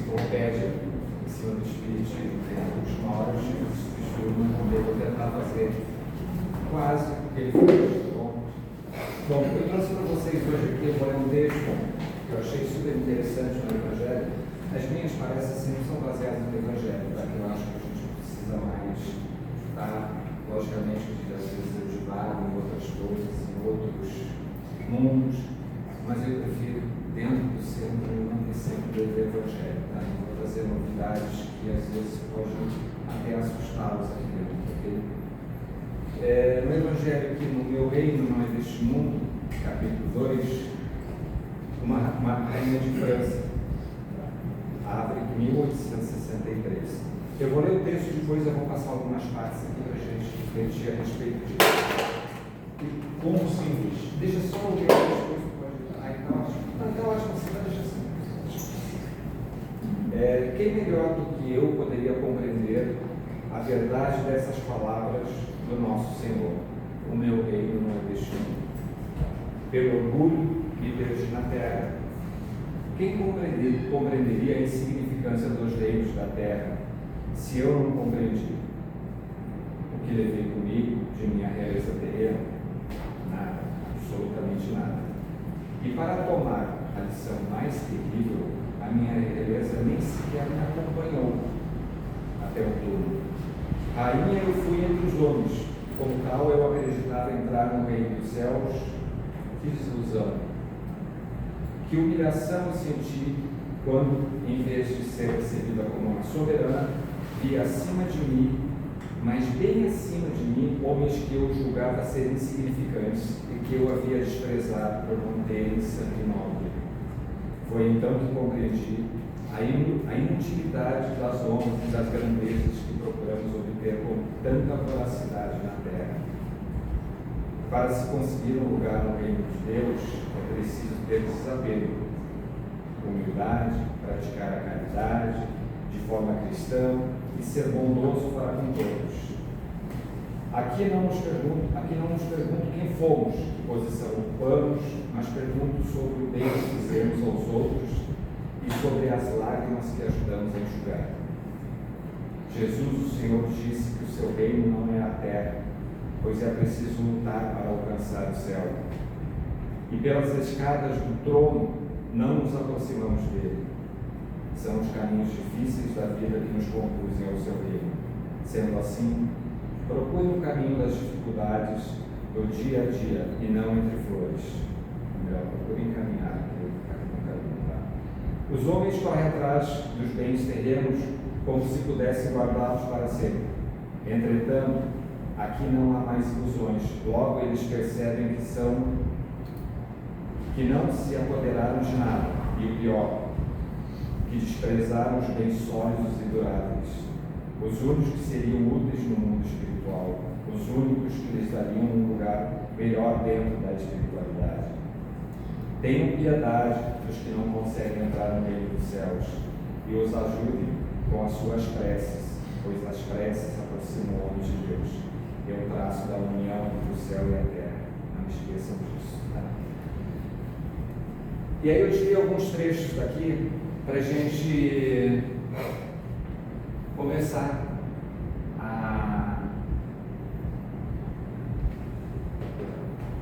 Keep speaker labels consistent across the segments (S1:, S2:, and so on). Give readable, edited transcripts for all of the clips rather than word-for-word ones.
S1: enciclopédia em cima do Espiritismo. Na última hora, o Chico substituiu uma modelo, vou tentar fazer quase o que ele fez. Bom, eu trouxe para vocês hoje aqui, eu vou ler um texto que eu achei super interessante no Evangelho. As minhas parecem sempre são baseadas no Evangelho, tá? Que eu acho que a gente precisa mais estudar. Logicamente, às vezes eu divago em outras coisas, em outros mundos, mas eu prefiro, dentro do centro, manter sempre do Evangelho, tá? Não vou trazer novidades que às vezes podem até assustá-los aqui dentro, ok? No Evangelho aqui, no meu reino não é deste mundo, capítulo 2, uma rainha de França, abre 1863. Eu vou ler o texto, depois eu vou passar algumas partes aqui para a gente refletir a respeito disso.
S2: Como simples.
S1: Deixa só eu ler as coisas que pode. Ah, então acho que você vai deixar assim. Quem melhor do que eu poderia compreender a verdade dessas palavras do nosso Senhor? O meu reino não é deste mundo. Pelo orgulho me deixo na terra. Quem compreenderia a insignificância dos reinos da terra, se eu não compreendi? O que levei comigo de minha realeza terrena? Nada, absolutamente nada. E para tomar a lição mais terrível, a minha realeza nem sequer me acompanhou até o túmulo. Rainha eu fui entre os homens, como tal eu acreditava entrar no reino dos céus. Que desilusão! Que humilhação eu senti quando, em vez de ser recebida como uma soberana, vi acima de mim, mas bem acima de mim, homens que eu julgava ser insignificantes e que eu havia desprezado por não terem sangue nobre. Foi então que compreendi a inutilidade das honras e das grandezas que procuramos obter com tanta voracidade na terra. Para se conseguir um lugar no reino de Deus, é preciso ter desapego, humildade, praticar a caridade de forma cristã e ser bondoso para com todos. Aqui não nos pergunto quem fomos, que posição ocupamos, mas pergunto sobre o bem que fizemos aos outros e sobre as lágrimas que ajudamos a enxugar. Jesus, o Senhor, disse que o seu reino não é a terra, pois é preciso lutar para alcançar o céu. E pelas escadas do trono não nos aproximamos dele. São os caminhos difíceis da vida que nos conduzem ao seu reino. Sendo assim, procure o caminho das dificuldades do dia a dia e não entre flores. Melhor, procure encaminhar aquele caminho, tá? Os homens correm atrás dos bens terrenos como se pudessem guardá-los para sempre. Entretanto, aqui não há mais ilusões. Logo eles percebem que não se apoderaram de nada. E o pior, que desprezaram os bens sólidos e duráveis. Os únicos que seriam úteis no mundo espiritual. Os únicos que lhes dariam um lugar melhor dentro da espiritualidade. Tenham piedade dos que não conseguem entrar no reino dos céus e os ajudem com as suas preces, pois as preces aproximam o homem de Deus. É o traço da união entre o céu e a terra. Não esqueçam disso. Tá? E aí eu tirei alguns trechos daqui para a gente começar a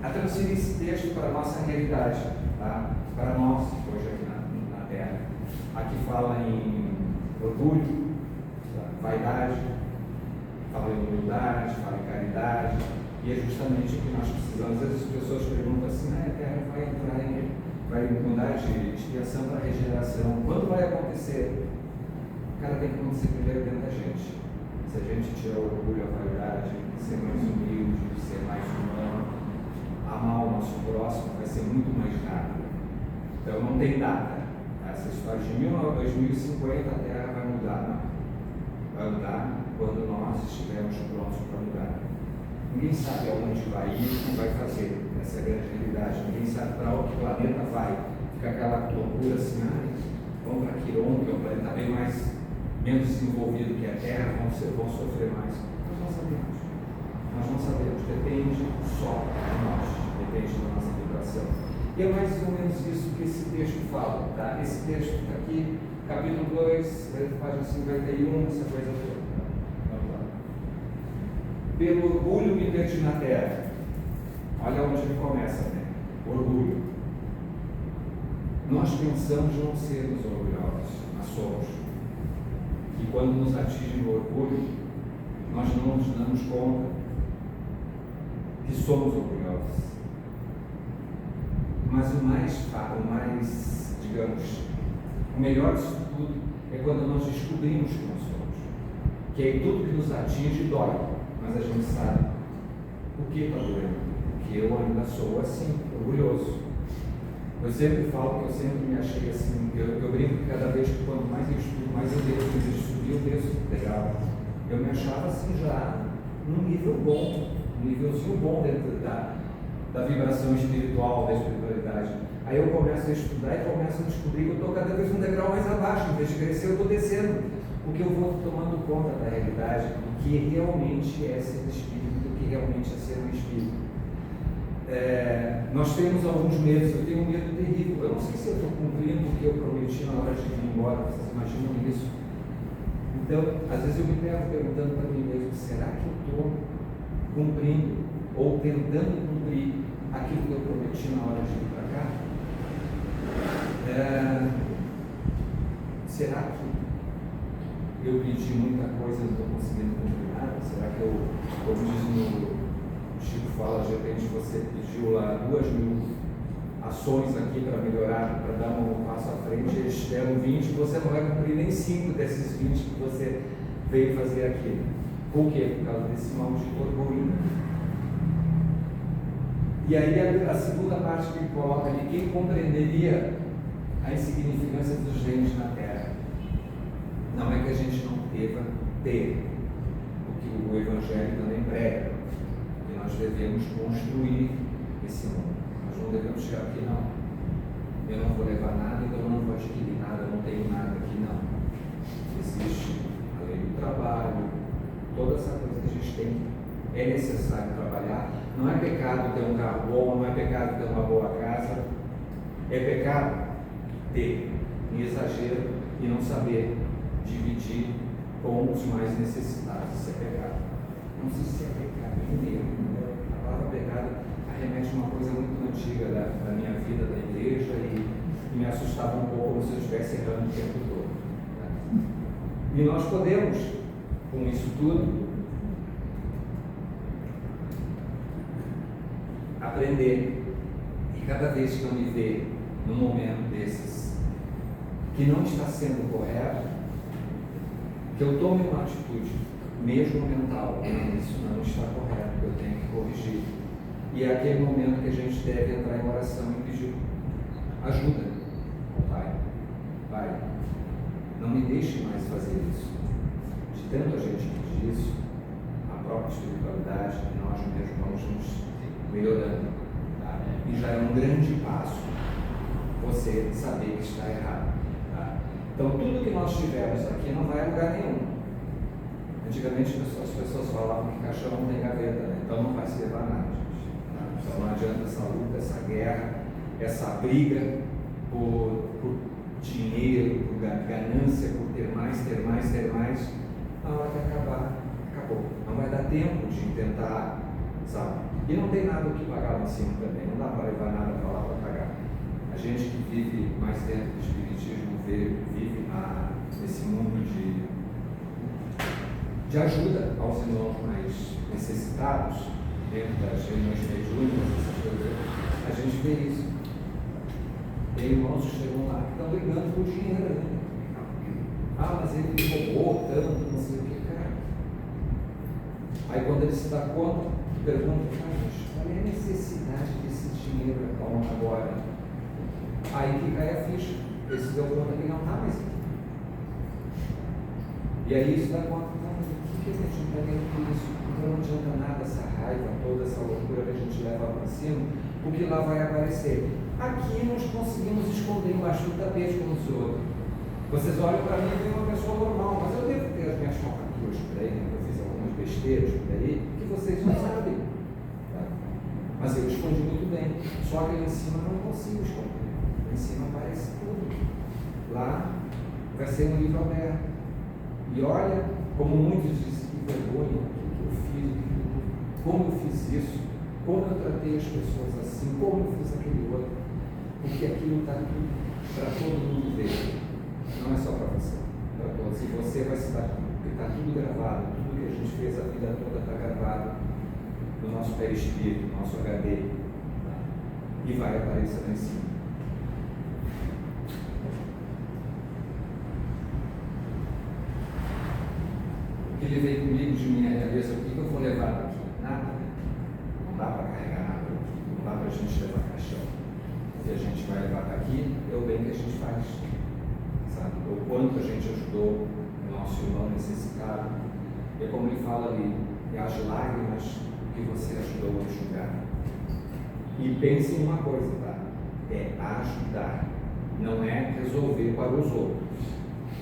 S1: transferir esse texto para a nossa realidade, tá? Para nós, hoje aqui na Terra. Aqui fala em orgulho, vaidade, fala em humildade, fala em caridade, e é justamente o que nós precisamos. Às vezes as pessoas perguntam assim, a Terra vai mudar de expiação para regeneração, quando vai acontecer? Cara, tem que acontecer primeiro dentro da gente. Se a gente tirar o orgulho, a vaidade, ser mais humilde, ser mais humano, amar o nosso próximo, vai ser muito mais rápido. Então não tem data. Essa história de 2050 a Terra vai mudar, não. Vai mudar quando nós estivermos prontos para mudar. Ninguém sabe aonde vai ir, o que vai fazer. Essa é a grande realidade. Ninguém sabe para onde o planeta vai. Fica aquela loucura assim, vamos para Quiron, que é um planeta bem menos desenvolvido que a Terra, vão sofrer mais. Nós não sabemos. Nós não sabemos. Depende só de nós. Depende da nossa vibração. E é mais ou menos isso que esse texto fala, tá? Esse texto está aqui, capítulo 2, página 51, essa coisa toda. Vamos lá. Pelo orgulho me perdi na terra. Olha onde ele começa, né? Orgulho. Nós pensamos não sermos orgulhosos, mas somos. E quando nos atinge o orgulho, nós não nos damos conta que somos orgulhosos. Mas o mais, digamos, o melhor disso tudo é quando nós descobrimos que nós somos. Que aí tudo que nos atinge dói, mas a gente sabe o que está doendo. Porque eu ainda sou assim, orgulhoso. Eu sempre falo que eu sempre me achei assim, eu brinco que cada vez que quanto mais eu estudo, mais eu desço, eu desço legal. Eu me achava assim já num nível bom, um nívelzinho bom dentro da vibração espiritual, da espiritualidade. Aí eu começo a estudar e começo a descobrir que eu estou cada vez um degrau mais abaixo. Em vez de crescer, eu estou descendo, porque eu vou tomando conta da realidade do que realmente é ser espírito, do que realmente é ser um espírito. Nós temos alguns medos, eu tenho um medo terrível. Eu não sei se eu estou cumprindo o que eu prometi na hora de ir embora, vocês imaginam isso? Então, às vezes eu me pego perguntando para mim mesmo, será que eu estou cumprindo ou tentando cumprir aquilo que eu prometi na hora de ir para cá? Será que eu pedi muita coisa e não estou conseguindo cumprir nada? Será que eu, como diz no Chico fala, de repente você pediu lá 2.000 ações aqui para melhorar, para dar um passo à frente, eles te deram 20, você não vai cumprir nem 5 desses 20 que você veio fazer aqui. Por quê? Por causa desse maldito orgulho. E aí a segunda parte que ele coloca ali, quem compreenderia a insignificância dos genes na Terra? Não é que a gente não deva ter, o que o Evangelho também prega, que nós devemos construir esse mundo. Nós não devemos chegar aqui, não. Eu não vou levar nada, então eu não vou adquirir nada, eu não tenho nada aqui, não. Existe a lei do trabalho, toda essa coisa que a gente tem, é necessário trabalhar. Não é pecado ter um carro bom, não é pecado ter uma boa casa, é pecado ter em exagero e não saber dividir com os mais necessitados. Isso é pecado. Não sei se é pecado, a palavra pecado remete a uma coisa muito antiga da minha vida, da igreja, e me assustava um pouco como se eu estivesse errando o tempo todo. E nós podemos, com isso tudo, aprender. E cada vez que eu me ver num momento desses que não está sendo correto, que eu tome uma atitude, mesmo mental, isso não está correto, eu tenho que corrigir. E é aquele momento que a gente deve entrar em oração e pedir ajuda ao Pai. Pai, não me deixe mais fazer isso. De tanto a gente pedir isso, a própria espiritualidade, nós mesmos vamos nos melhorando. Tá? E já é um grande passo você saber que está errado. Tá? Então, tudo que nós tivermos aqui não vai a lugar nenhum. Antigamente as pessoas falavam que caixão não tem gaveta, né? Então não vai se levar nada, gente. Tá? Então não adianta essa luta, essa guerra, essa briga por dinheiro, por ganância, por ter mais. Na hora que acabar, acabou. Não vai dar tempo de tentar, sabe? E não tem nada o que pagar lá em cima também, não dá para levar nada para lá para pagar. A gente que vive mais dentro do espiritismo, vive nesse mundo de ajuda aos irmãos mais necessitados, dentro das reuniões mediúnicas, essas coisas, a gente vê isso. Tem irmãos que chegam lá que estão brigando por dinheiro, né? Ah, mas ele roubou tanto, não sei o que, cara. Aí quando ele se dá conta, pergunta, mas qual é a necessidade desse dinheiro agora? Aí que cai a ficha, ele se deu conta que não está mais aqui. E aí isso dá conta, o que a gente está ganhando com isso? Então não adianta nada essa raiva, toda essa loucura que a gente leva para cima, porque lá vai aparecer. Aqui nós conseguimos esconder embaixo do tapete como os outros. Vocês olham para mim e veem uma pessoa normal, mas eu devo ter as minhas falcatruas por aí, né? Eu fiz algumas besteiras por aí, que vocês não sabem. Tá? Mas eu escondi muito bem. Só que ali em cima eu não consigo esconder. Lá em cima aparece tudo. Lá vai ser um livro aberto. E olha, como muitos dizem, que vergonha, o que eu fiz, como eu fiz isso, como eu tratei as pessoas assim, como eu fiz aquele outro, porque aquilo está aqui para todo mundo ver, não é só para você, para todos. E você vai se dar conta, porque está tudo gravado, tudo que a gente fez a vida toda está gravado no nosso perispírito, no nosso HD, e vai aparecer lá em cima. O que ele veio comigo de minha cabeça, o que eu vou levar daqui? Nada. Não dá para carregar nada daqui, não dá para a gente levar caixão. O que a gente vai levar daqui é o bem que a gente faz, sabe? O quanto a gente ajudou o nosso irmão necessitado. É como ele fala ali, é as lágrimas que você ajudou a enxugar. E pense em uma coisa, tá? É ajudar, não é resolver para os outros.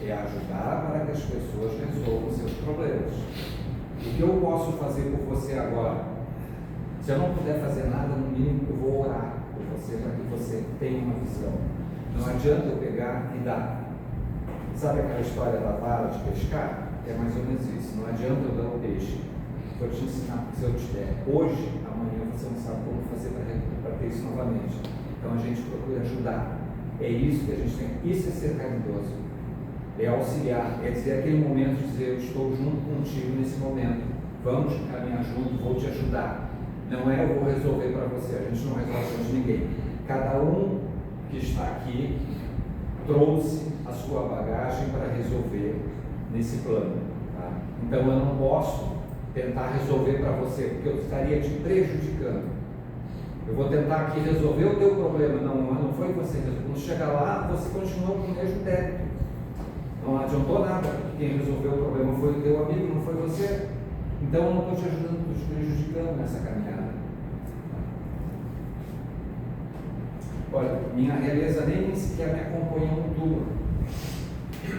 S1: É ajudar para que as pessoas resolvam seus problemas. O que eu posso fazer por você agora? Se eu não puder fazer nada, no mínimo eu vou orar por você para que você tenha uma visão. Não adianta eu pegar e dar. Sabe aquela história da vara de pescar? É mais ou menos isso. Não adianta eu dar o peixe. Vou te ensinar, se eu te der hoje, amanhã você não sabe como fazer para ter isso novamente. Então a gente procura ajudar. É isso que a gente tem. Isso é ser caridoso. É auxiliar, é dizer aquele momento de dizer, eu estou junto contigo nesse momento, vamos caminhar junto, vou te ajudar. Não é eu vou resolver para você, a gente não resolve de ninguém. Cada um que está aqui trouxe a sua bagagem para resolver nesse plano. Tá? Então eu não posso tentar resolver para você, porque eu estaria te prejudicando. Eu vou tentar aqui resolver o teu problema, não foi você resolveu. Quando chegar lá, você continua com o mesmo débito. Não adiantou nada, porque quem resolveu o problema foi o teu amigo, não foi você. Então eu não estou te ajudando, estou te prejudicando nessa caminhada. Olha, minha realeza nem sequer me acompanhou no túmulo.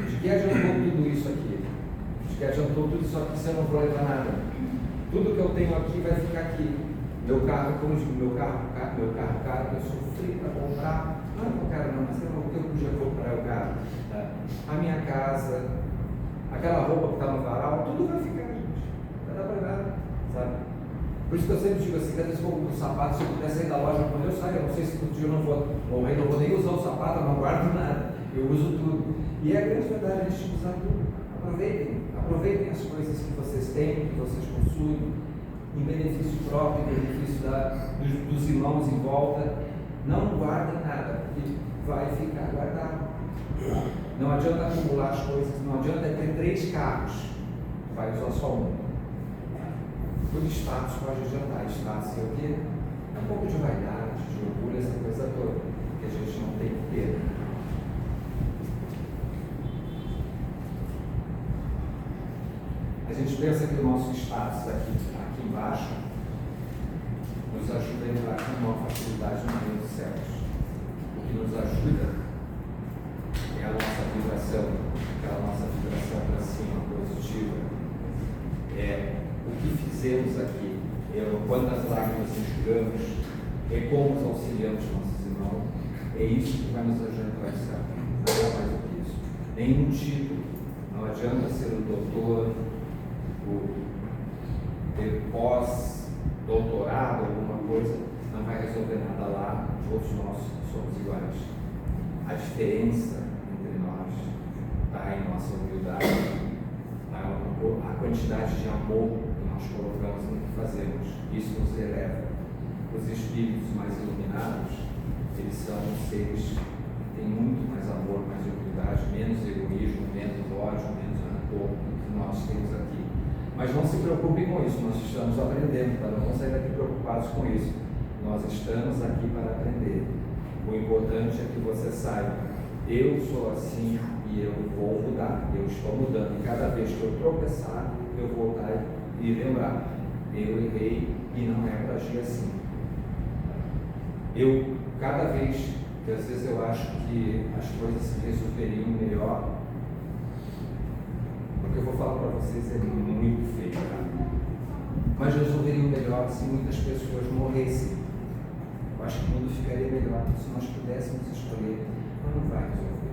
S1: De que adiantou tudo isso aqui? De que adiantou tudo isso aqui se eu não vou levar nada? Tudo que eu tenho aqui vai ficar aqui. Meu carro, como eu digo, meu carro caro, que eu sofri para comprar. Não é meu carro não, mas é o que eu podia comprar o carro. Tá? A minha casa, aquela roupa que está no varal, tudo vai ficar, gente. Não dá para nada, sabe? Por isso que eu sempre digo assim, às vezes eu compro um sapato, se eu puder sair da loja quando eu saio, eu não sei se no dia eu não vou morrer, não vou nem usar o sapato, eu não guardo nada, eu uso tudo. E é a grande verdade, a gente usar tudo. Aproveitem as coisas que vocês têm, que vocês possuem, em benefício próprio, em benefício dos irmãos em volta. Não guardem nada, porque vai ficar guardado. Não adianta acumular as coisas, não adianta ter 3 carros, vai usar só um. Por status pode adiantar, status é o quê? É um pouco de vaidade, de orgulho, essa coisa toda, que a gente não tem que ter. A gente pensa que o nosso status aqui embaixo nos ajuda a entrar com uma facilidade no reino dos céus. O que nos ajuda é a nossa vibração, aquela nossa vibração para cima, positiva. É o que fizemos aqui, quantas lágrimas enxugamos, é como nos auxiliamos nossos irmãos. É isso que vai nos ajudar a entrar no céu. Nada mais do que isso. Nenhum título. Não adianta ser o doutor, ter pós-doutorado, alguma coisa, não vai resolver nada lá, todos nós somos iguais. A diferença entre nós está em nossa humildade, está a quantidade de amor que nós colocamos no que fazemos. Isso nos eleva. Os espíritos mais iluminados, eles são seres que têm muito mais amor, mais humildade, menos egoísmo, menos ódio, menos rancor do que nós temos aqui. Mas não se preocupem com isso, nós estamos aprendendo, tá? Não vamos sair daqui preocupados com isso. Nós estamos aqui para aprender. O importante é que você saiba, eu sou assim e eu vou mudar, eu estou mudando. E cada vez que eu tropeçar, eu vou voltar e lembrar, eu errei e não é para agir assim. Cada vez que às vezes eu acho que as coisas se resolveriam melhor, porque eu vou falar para vocês, é muito feio, tá? Mas resolveriam melhor se muitas pessoas morressem. Eu acho que o mundo ficaria melhor se nós pudéssemos escolher, mas não vai resolver.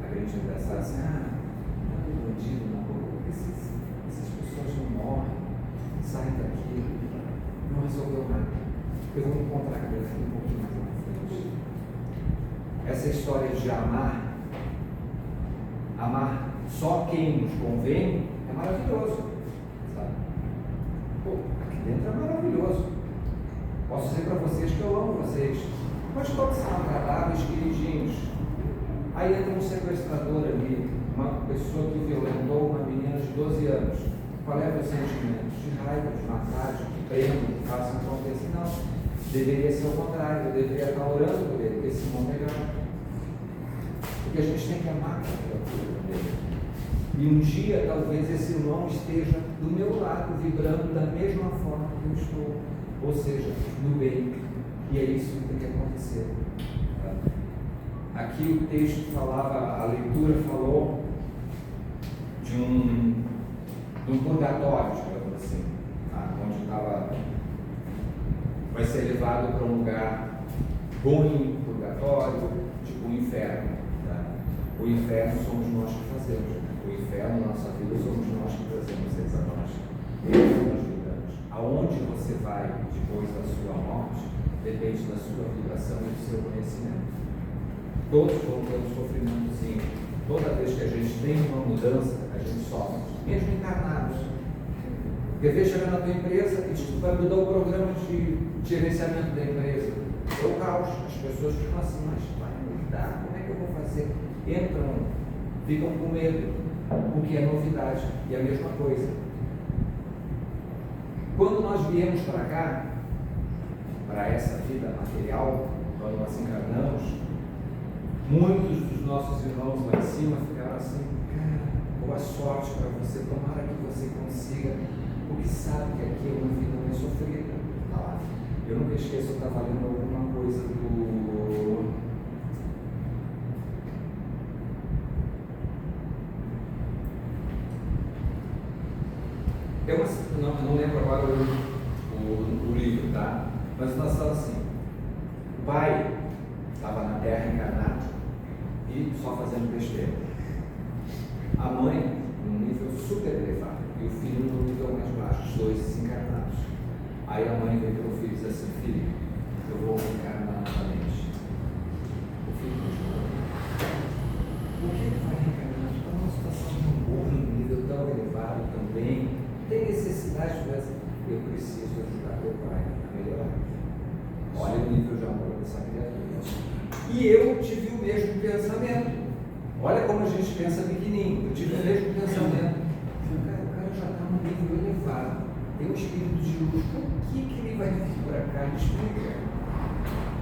S1: A grande gente pensar assim, não é bandido na rua, essas pessoas não morrem, saem daqui, não resolveu nada. Eu vou me encontrar com ele aqui um pouquinho mais na frente. Essa história de amar só quem nos convém é maravilhoso, sabe? Pô, aqui dentro é maravilhoso. Posso dizer para vocês que eu amo vocês, mas todos são agradáveis, queridinhos. Aí entra um sequestrador ali, uma pessoa que violentou uma menina de 12 anos. Qual é o meu sentimento? De raiva, de matar, de que prenda, que faça acontecer? Não. Deveria ser o contrário, eu deveria estar orando por ele, porque esse mundo é grave. Porque a gente tem que amar a criatura dele. E um dia, talvez, esse irmão esteja do meu lado, vibrando da mesma forma que eu estou. Ou seja, no bem. E é isso que tem que acontecer. Aqui o texto falava, a leitura falou de um purgatório, digamos assim, onde vai ser levado para um lugar ruim, purgatório, tipo um inferno. O inferno somos nós que fazemos. O inferno na nossa vida somos nós que trazemos eles a nós. Eles nos lidamos. Aonde você vai depois da sua morte depende da sua vibração e do seu conhecimento. Todos vão ter um sofrimentozinho. Toda vez que a gente tem uma mudança, a gente sofre, mesmo encarnados. Porque vê chegar na tua empresa e tu vai mudar o programa de gerenciamento da empresa. É o caos. As pessoas ficam assim, mas vai mudar, como é que eu vou fazer? Entram, ficam com medo, porque é novidade. E a mesma coisa. Quando nós viemos para cá, para essa vida material, quando nós encarnamos, muitos dos nossos irmãos lá em cima ficaram assim, cara, boa sorte para você, tomara que você consiga, porque sabe que aqui é uma vida mais sofrida. Eu nunca esqueço, eu estava lendo alguma coisa do... Eu não lembro agora o livro, tá? Mas nós estamos assim, o pai estava na terra encarnado e só fazendo besteira. A mãe, num nível super elevado, e o filho num nível mais baixo, os dois desencarnados. Aí a mãe veio pelo filho e disse assim, filho, eu vou reencarnar novamente. O filho continuou. Por que ele vai reencarnar? Está numa situação tão boa, num nível tão elevado também. Tem necessidade dessa. Eu preciso ajudar meu pai a melhorar. Olha o nível de amor dessa criatura. E eu tive o mesmo pensamento. Olha como a gente pensa pequenininho. Eu tive o mesmo pensamento. O cara já está num nível elevado. Tem um espírito de luz. Por que ele vai vir para cá? Me explica.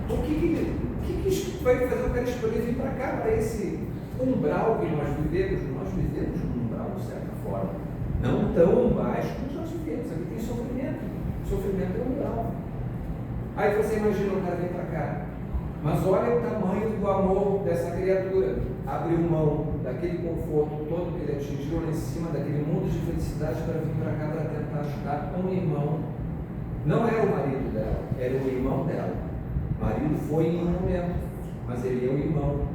S1: O que vai fazer o cara escolher vir para cá, para esse umbral que nós vivemos? Nós vivemos num umbral, de certa forma. Não tão baixo como nós vivemos. Aqui tem sofrimento. Sofrimento é umbral. Aí você imagina o cara vir para cá. Mas olha o tamanho do amor dessa criatura. Abriu mão daquele conforto todo que ele atingiu lá em cima, daquele mundo de felicidade, para vir para cá para tentar ajudar um irmão. Não era o marido dela, era o irmão dela. O marido foi em um momento, mas ele é o irmão.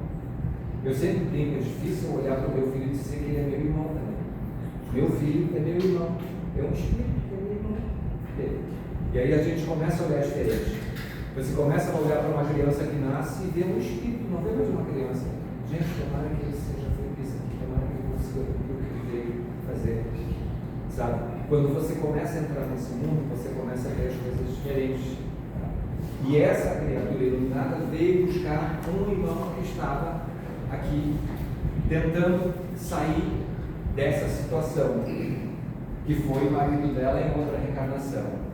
S1: Eu sempre brinco, é difícil olhar para o meu filho e dizer que ele é meu irmão também. Meu filho é meu irmão. É um espírito que é meu irmão dele. E aí a gente começa a olhar diferente. Você começa a olhar para uma criança que nasce e vê um espírito, não vê mais uma criança. Gente, tomara que ele seja feliz aqui, tomara que ele consiga tudo o que ele veio fazer. Sabe? Quando você começa a entrar nesse mundo, você começa a ver as coisas diferentes. E essa criatura iluminada veio buscar um irmão que estava aqui, tentando sair dessa situação, que foi o marido dela em outra reencarnação.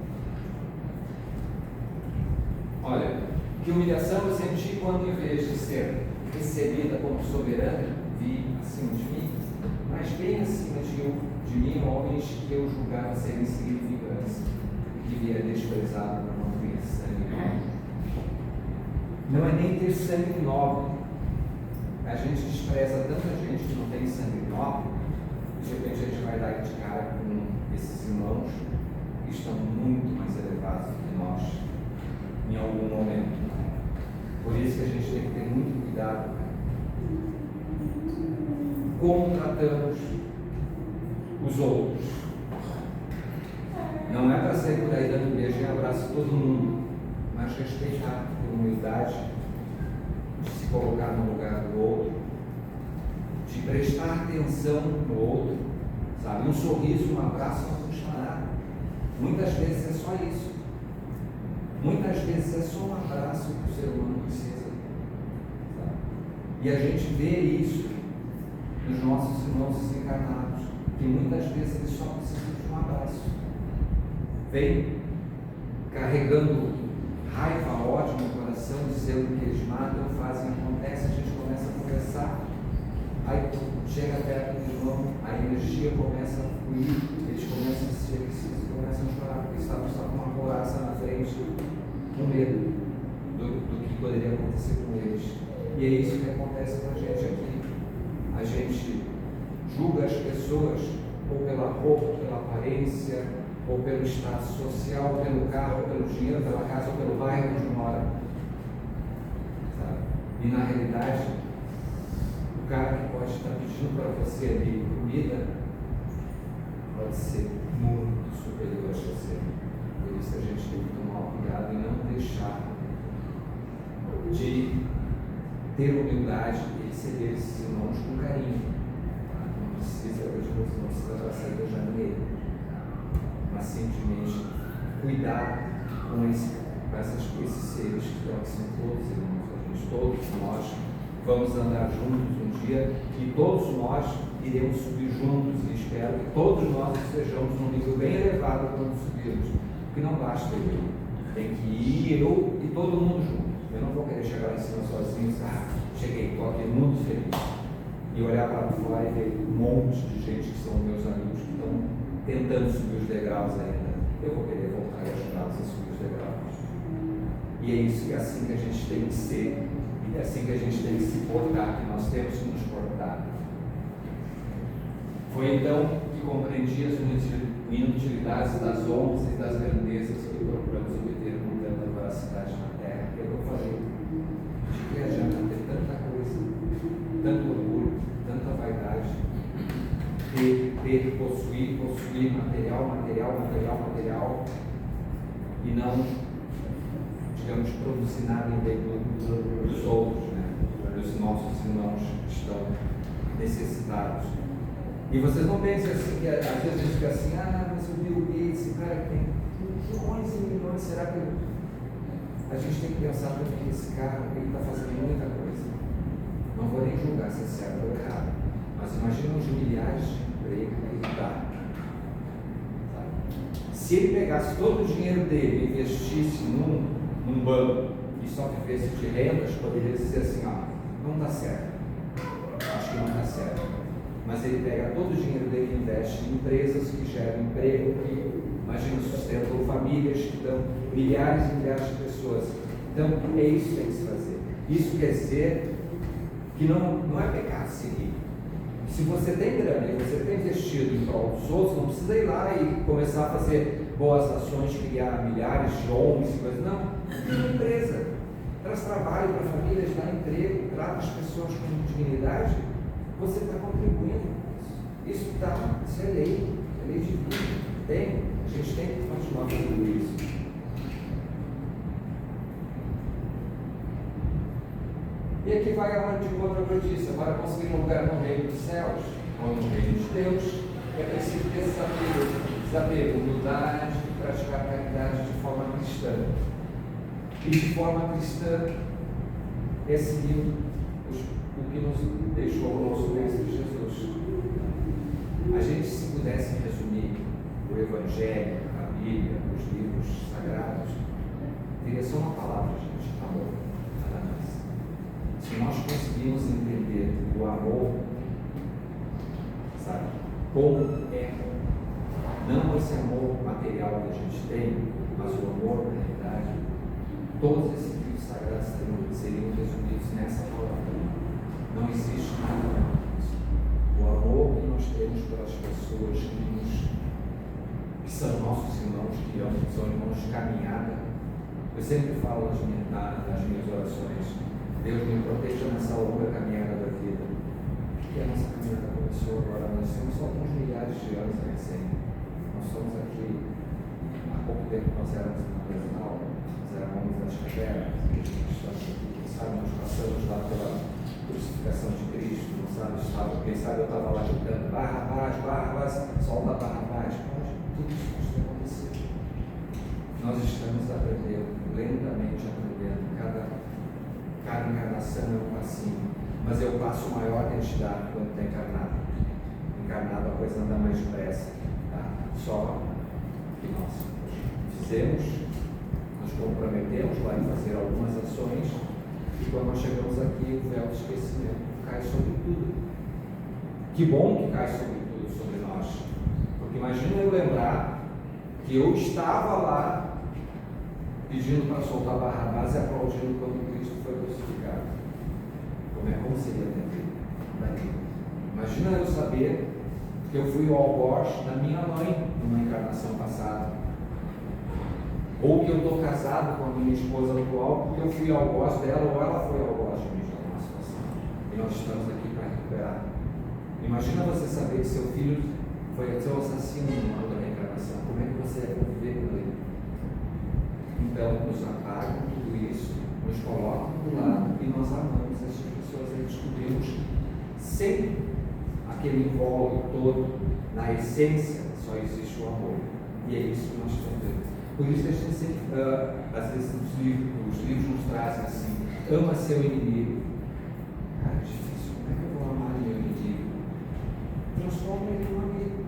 S1: Olha, que humilhação eu senti quando, em vez de ser recebida como soberana, vi acima de mim, mas bem acima de mim, homens que eu julgava serem insignificantes, que via desprezado por não ter sangue nobre. Não é nem ter sangue nobre. A gente despreza tanta gente que não tem sangue nobre, de repente a gente vai dar de cara com esses irmãos que estão muito mais elevados do que nós em algum momento. Por isso que a gente tem que ter muito cuidado. como tratamos os outros. Não é para sair por aí dando beijo e abraço a todo mundo, mas respeitar, ter humildade, de se colocar no lugar do outro, de prestar atenção no outro, sabe? Um sorriso, um abraço não custa nada. Muitas vezes é só isso. Muitas vezes é só um abraço que o ser humano precisa, sabe? E a gente vê isso nos nossos irmãos desencarnados, que muitas vezes eles só precisam de um abraço. Vem carregando raiva, ódio no coração, dizendo que eles matam, fazem, acontece, a gente começa a conversar, aí chega perto do irmão, a energia começa a fluir, eles começam a se exercício, começam a chorar, porque estavam só com uma coraça na frente, com medo do que poderia acontecer com eles. E é isso que acontece com a gente aqui. A gente julga as pessoas ou pela roupa, pela aparência, ou pelo status social, pelo carro, pelo dinheiro, pela casa ou pelo bairro onde mora. Sabe? E na realidade, o cara que pode estar pedindo para você ali comida pode ser muito superior a você. Por isso a gente tem que tomar cuidado e não deixar de ter humildade e receber esses irmãos com carinho. Não precisa, não precisa abraçar e beijar ninguém, mas simplesmente cuidar com esses seres que estão aqui, são todos irmãos, a gente, todos nós vamos andar juntos um dia e todos nós iremos subir juntos, e espero que todos nós estejamos num nível bem elevado quando subirmos, porque não basta eu, tem que ir eu e todo mundo junto. Eu não vou querer chegar lá em cima sozinho e cheguei, estou aqui muito feliz, e olhar para fora e ver um monte de gente que são meus amigos que estão tentando subir os degraus ainda. Eu vou querer voltar e ajudá-los a subir os degraus. E é isso que é assim que a gente tem que ser, e é assim que a gente tem que se portar, que nós temos que nos portar. Foi então que compreendi as inutilidades das honras e das grandezas que procuramos obter com tanta voracidade na terra, que é o que eu falei, de que adianta ter tanta coisa, tanto orgulho, tanta vaidade, possuir material, e não, digamos, produzir nada em bem dos outros, né? Dos nossos irmãos que estão necessitados. E vocês não pensem assim, que às vezes a gente fica assim, mas o Bill Gates, esse cara que tem milhões e milhões, será que a gente tem que pensar também que esse cara, ele está fazendo muita coisa. Não vou nem julgar se é certo ou errado, mas imagina os milhares de empregos que ele dá. Se ele pegasse todo o dinheiro dele e investisse num banco e só vivesse de rendas, poderia dizer assim, não dá certo. Acho que não dá certo. Mas ele pega todo o dinheiro dele e investe em empresas que geram emprego, que, imagina, sustentam famílias, que dão milhares e milhares de pessoas. Então, é isso que tem que se fazer. Isso quer dizer que não é pecado seguir. Se você tem grana e você tem investido em prol dos outros, não precisa ir lá e começar a fazer boas ações, criar milhares de ONGs e coisas. Não, tem uma empresa, traz trabalho para famílias, dá emprego, trata as pessoas com dignidade, você está contribuindo com isso. Isso é lei divina. A gente tem que continuar fazendo isso. E aqui vai aonde de outra que eu disse, agora conseguir um lugar no reino dos céus, ou no reino de Deus, é preciso ter desapego, humildade e praticar a caridade de forma cristã. E de forma cristã é seguir o que nos deixou o nosso Mestre Jesus. A gente, se pudesse resumir o Evangelho, a Bíblia, os livros sagrados, teria só uma palavra, gente, amor. Nada mais. Se nós conseguirmos entender o amor, sabe, como é, não esse amor material que a gente tem, mas o amor da realidade, todos esses livros sagrados seriam resumidos nessa palavra. Não existe nada mais. O amor que nós temos pelas pessoas que são nossos irmãos, que são irmãos de caminhada. Eu sempre falo nas minhas orações, Deus me proteja nessa longa caminhada da vida, que é a nossa caminhada desenho. Nós somos aqui, há pouco tempo nós éramos uma regional, nós éramos das cavernas, nós passamos lá pela crucificação de Cristo, não sabe, quem sabe eu estava lá gritando, Barrabás, solta Barrabás, tudo isso pode ter acontecido. Nós estamos aprendendo, lentamente aprendendo, cada encarnação é um passinho, mas é o passo maior que a gente dá quando está encarnado. Encarnado a coisa anda mais depressa, tá? Só que nós fizemos, nos comprometemos lá em fazer algumas ações, e quando nós chegamos aqui, o véu do esquecimento cai sobre tudo. Que bom que cai sobre tudo, sobre nós. Porque imagina eu lembrar que eu estava lá pedindo para soltar Barrabás e aplaudindo quando Cristo foi crucificado. Como seria a minha vida? Imagina eu saber que eu fui o algoz da minha mãe numa encarnação passada. Ou que eu estou casado com a minha esposa atual porque eu fui algoz dela ou ela foi algoz de mim numa situação. E nós estamos aqui para recuperar. Imagina você saber que seu filho foi seu assassino numa outra reencarnação. Como é que você vai conviver com ele? Então, nos apagam tudo isso, nos colocam do lado e nós amamos essas pessoas e descobrimos sem aquele invólucro todo, na essência só existe o amor. E é isso que nós estamos vendo. Por isso a gente sempre, às vezes os livros nos trazem assim, ama seu inimigo. Cara, é difícil, como é que eu vou amar meu inimigo? Transforma ele em um amigo.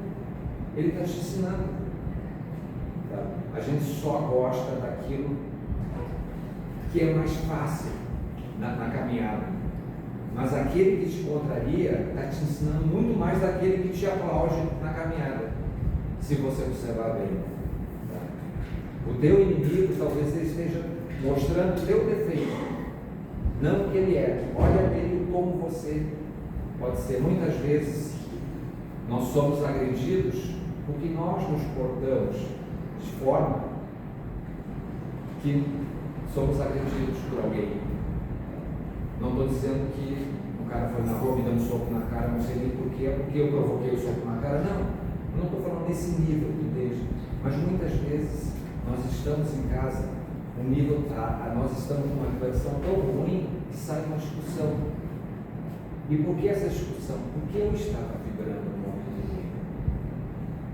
S1: Ele está te ensinando. Tá? A gente só gosta daquilo que é mais fácil na caminhada. Mas aquele que te contraria está te ensinando muito mais daquele que te aplaude na caminhada, se você observar bem. O teu inimigo talvez ele esteja mostrando o teu defeito, não o que ele é. Olha bem como você pode ser. Muitas vezes nós somos agredidos porque nós nos portamos de forma que somos agredidos por alguém. Não estou dizendo que o cara foi na rua me dando um soco na cara, não sei nem porquê, é porque eu provoquei o soco na cara. Não estou falando desse nível que deixa, mas muitas vezes nós estamos em casa, o nível está, nós estamos numa condição tão ruim que sai uma discussão. E por que essa discussão? Porque eu estava vibrando muito ruim.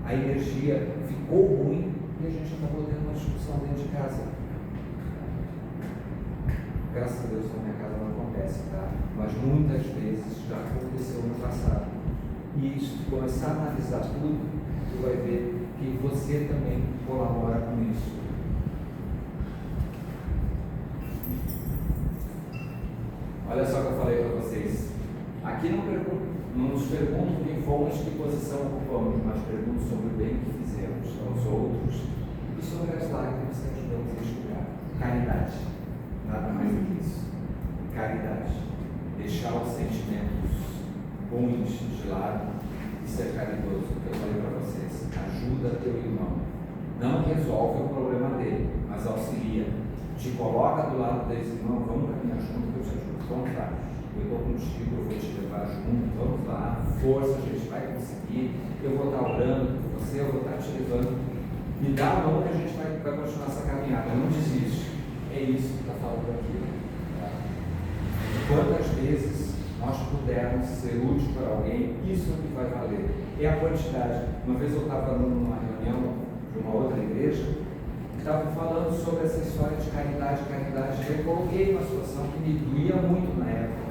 S1: A energia ficou ruim e a gente acabou tendo uma discussão dentro de casa. Graças a Deus na minha casa não acontece, tá? Mas muitas vezes já aconteceu no passado. E se começar a analisar tudo, tu vai ver que você também colabora com isso. Olha só o que eu falei para vocês. Aqui não nos perguntam quem fomos, que posição ocupamos, mas perguntam sobre o bem que fizemos aos outros e sobre as lágrimas que ajudamos a enxugar. Caridade. Nada mais do que isso. Caridade. Deixar os sentimentos ruins de lado e ser caridoso. O que eu falei para vocês. Ajuda teu irmão. Não resolve o problema dele, mas auxilia. Te coloca do lado desse irmão, vamos caminhar junto que eu te ajudo. Vamos lá. Eu estou contigo, eu vou te levar junto, vamos lá, força, a gente vai conseguir. Eu vou estar orando por você, eu vou estar te levando. Me dá a mão que a gente vai continuar essa caminhada. Não desiste. É isso que está falando aqui. Tá? Quantas vezes nós pudermos ser úteis para alguém, isso é o que vai valer. É a quantidade. Uma vez eu estava numa reunião de uma outra igreja, que estava falando sobre essa história de caridade. Eu coloquei uma situação que me doía muito na época.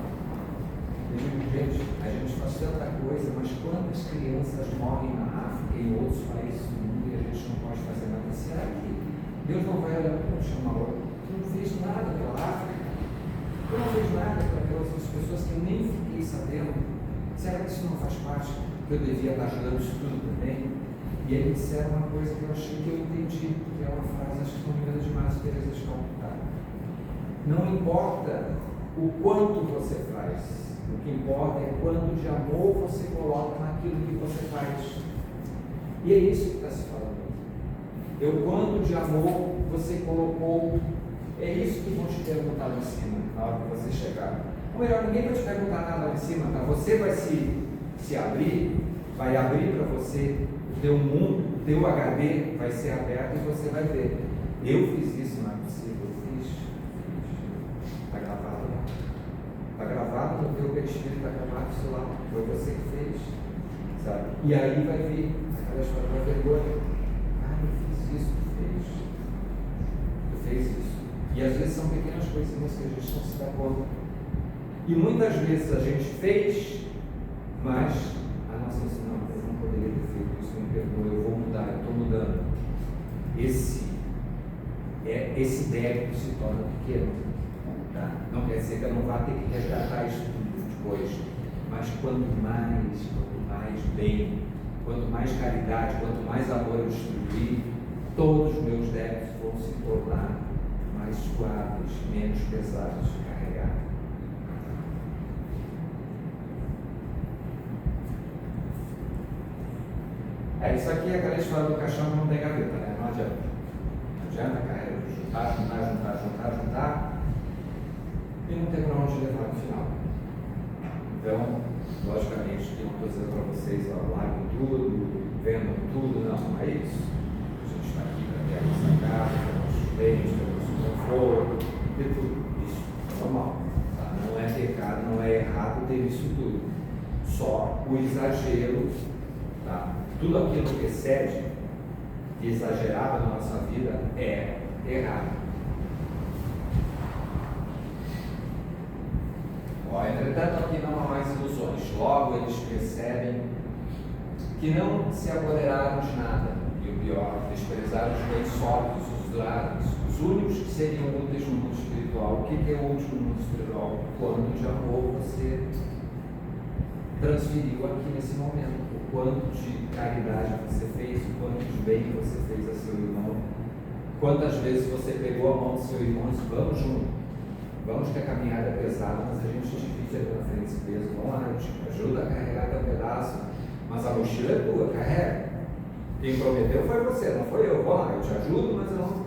S1: Eu digo, gente, a gente faz tanta coisa, mas quantas crianças morrem na África e em outros países do mundo e a gente não pode fazer nada? Será que Deus não vai olhar para o chamar? Tu não fez nada pela África? Tu não fez nada para aquelas pessoas que eu nem fiquei sabendo? Será que isso não faz parte? Que eu devia estar ajudando isso tudo também? E aí disseram uma coisa que eu achei que eu entendi, que é uma frase, acho que não me engano, de Madre Teresa de Calcutá. Não importa o quanto você faz, o que importa é quanto de amor você coloca naquilo que você faz. E é isso que está se falando. O quanto de amor você colocou, é isso que vão te perguntar lá em cima, na hora que você chegar. Ou melhor, ninguém vai te perguntar nada lá em cima, tá? Você vai se abrir vai abrir para você o teu mundo, o teu HD vai ser aberto e você vai ver. Eu fiz isso, não é possível, eu fiz. Está gravado lá. Está gravado no teu perispírito, está gravado no celular. Foi você que fez. Sabe? E aí vai vir aquela história da vergonha. Ah, eu fiz isso, tu fez. Tu fez isso. E às vezes são pequenas coisinhas que a gente não se dá conta. E muitas vezes a gente fez, mas a nossa não, eu não poderia ter feito isso, me perdoa, eu vou mudar, eu estou mudando. Esse débito se torna pequeno. Tá? Não quer dizer que eu não vá ter que resgatar isso tudo depois, mas quanto mais bem, quanto mais caridade, quanto mais amor eu distribuir, todos os meus débitos vão se tornar mais suaves, menos pesados de carregar. Isso aqui é aquela história do caixão que não tem gaveta, né? Não adianta. Não adianta carregar, juntar, e não tem para onde levar no final. Então, logicamente, que eu não estou dizendo para vocês, larguem tudo, vendam tudo, não é isso. A gente está aqui para ter a nossa casa, ter nossos bens, ter nosso conforto, ter tudo. Isso é normal. Tá? Não é pecado, não é errado ter isso tudo. Só o exagero, tá? Tudo aquilo que excede, exagerado na nossa vida, é errado. Entretanto, aqui não há mais ilusões. Logo eles percebem que não se apoderaram de nada. E o pior, desprezaram os bens sólidos, os duráveis, os únicos que seriam úteis no mundo espiritual. O que é útil no mundo espiritual? Quanto de amor você transferiu aqui nesse momento, o quanto de caridade você fez, o quanto de bem você fez a seu irmão, quantas vezes você pegou a mão do seu irmão e disse, vamos junto, vamos que a caminhada é pesada, mas a gente divide ali na frente esse peso, vamos lá, eu te ajudo a carregar teu pedaço, mas a mochila é tua, carrega. Quem prometeu foi você, não foi eu, vou lá, eu te ajudo, mas eu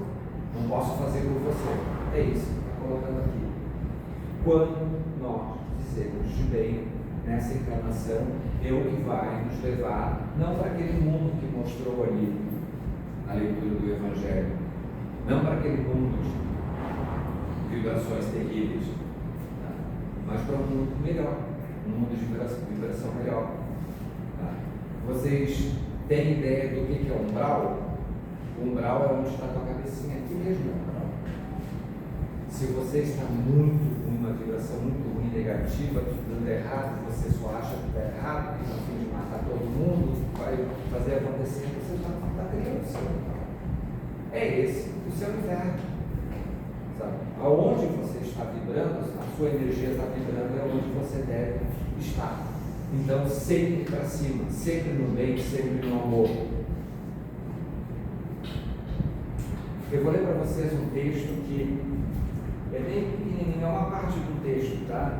S1: não posso fazer por você. É isso, está colocando aqui. Quando nós dizemos de bem, nessa encarnação, é o que vai nos levar, não para aquele mundo que mostrou ali na leitura do Evangelho, não para aquele mundo de vibrações terríveis, tá? Mas para um mundo melhor, um mundo de vibração melhor. Tá? Vocês têm ideia do que é umbral? O umbral é onde está a tua cabecinha, aqui mesmo é umbral. Se você está muito com uma vibração muito ruim, negativa, tudo dando errado, você só acha que está errado, que está a fim de matar todo mundo, vai fazer acontecer, você está criando o seu umbral. É esse o seu inverno. Sabe? Aonde você está vibrando, a sua energia está vibrando, é onde você deve estar. Então, sempre para cima, sempre no bem, sempre no amor. Eu vou ler para vocês um texto que é bem pequenininho, é uma parte do texto, tá?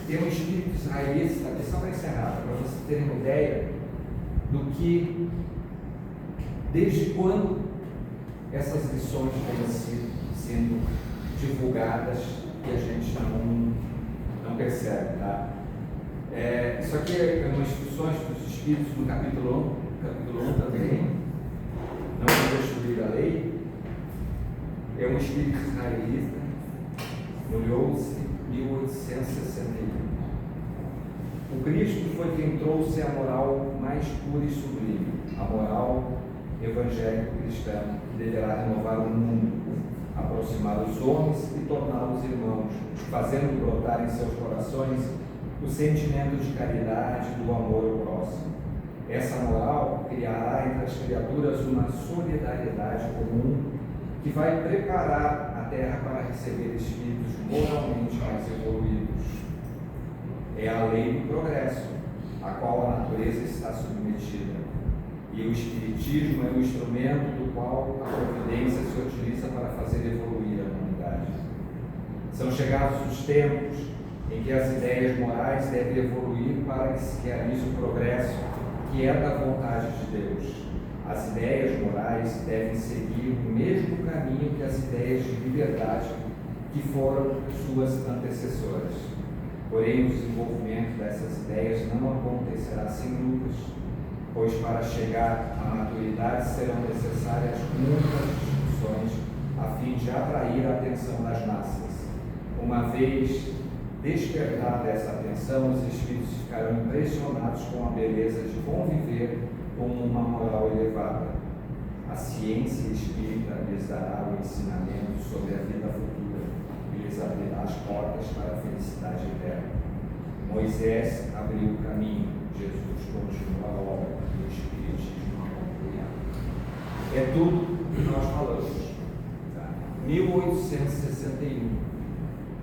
S1: Tem um espírito israelita, aqui só para encerrar, para vocês terem uma ideia do que, desde quando essas lições vêm sendo divulgadas e a gente não percebe, tá? Isso aqui é umas instruções dos Espíritos no capítulo 1 também, não destruir a lei. É um espírito israelita, olhou-se em 1861. O Cristo foi quem trouxe a moral mais pura e sublime, a moral evangélico-cristã, que deverá renovar o mundo, aproximar os homens e torná-los irmãos, fazendo brotar em seus corações o sentimento de caridade e do amor ao próximo. Essa moral criará entre as criaturas uma solidariedade comum que vai preparar a Terra para receber espíritos moralmente mais evoluídos. É a lei do progresso, a qual a natureza está submetida. E o Espiritismo é o instrumento do qual a providência se utiliza para fazer evoluir a humanidade. São chegados os tempos em que as ideias morais devem evoluir para que se realize o progresso que é da vontade de Deus. As ideias morais devem seguir o mesmo caminho que as ideias de liberdade que foram suas antecessoras. Porém, o desenvolvimento dessas ideias não acontecerá sem lutas, pois para chegar à maturidade serão necessárias muitas discussões a fim de atrair a atenção das massas. Uma vez despertada essa atenção, os espíritos ficarão impressionados com a beleza de conviver com uma moral elevada. A ciência espírita lhes dará o ensinamento sobre a vida futura e lhes abrirá as portas para a felicidade eterna. Moisés abriu o caminho, Jesus continua a obra e o Espiritismo a concluirá. É tudo que nós falamos. 1861,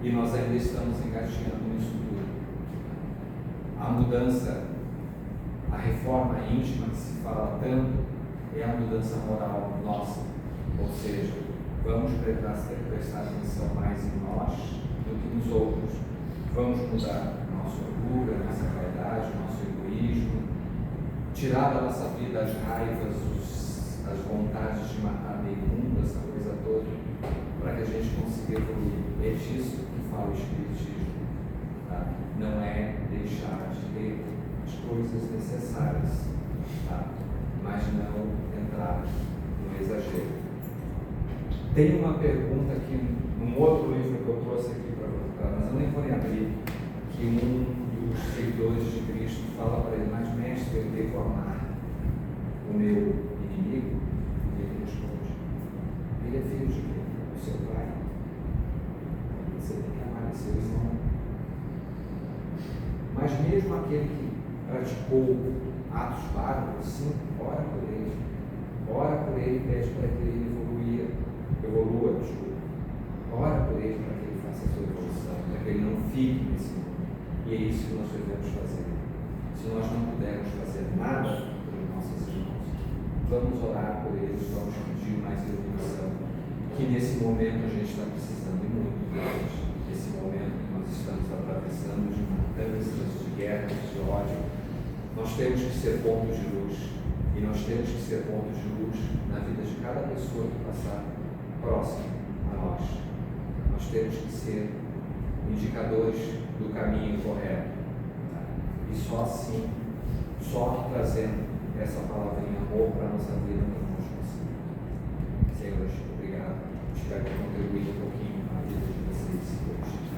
S1: e nós ainda estamos engatinhando nisso tudo. A mudança, a reforma íntima que se fala tanto, é a mudança moral nossa, ou seja, vamos prestar atenção mais em nós do que nos outros, vamos mudar nosso orgulho, a nossa vaidade, o nosso egoísmo, tirar da nossa vida as raivas, as vontades de matar meio mundo, essa coisa toda, para que a gente consiga evoluir. É disso que fala o Espiritismo, tá? Não é deixar de ter as coisas necessárias, tá? Mas não entrar no exagero. Tem uma pergunta aqui, num outro livro que eu trouxe aqui para mas eu nem vou nem abrir, que um dos seguidores de Cristo fala para ele: mas mestre, eu devo amar o meu inimigo? E ele responde: ele é filho de quem? O seu pai. Você tem que amar seu irmão. Mas mesmo aquele que praticou atos bárbaros, sim, ora por ele. Ora por ele e pede para que ele evolua. Ora por ele para que ele faça a sua evolução, para que ele não fique nesse mundo. E é isso que nós devemos fazer. Se nós não pudermos fazer nada pelos nossos irmãos, vamos orar por eles, vamos pedir mais iluminação, que nesse momento a gente está precisando muito deles. Nesse momento que nós estamos atravessando de matanças, de guerras, de ódio, nós temos que ser pontos de luz. E nós temos que ser pontos de luz na vida de cada pessoa que passar próximo a nós. Nós temos que ser indicadores do caminho correto. E só assim, só trazendo essa palavrinha amor para a nossa vida, nós vamos conseguir. Senhor, obrigado. Espero contribuir um pouquinho na vida de vocês hoje.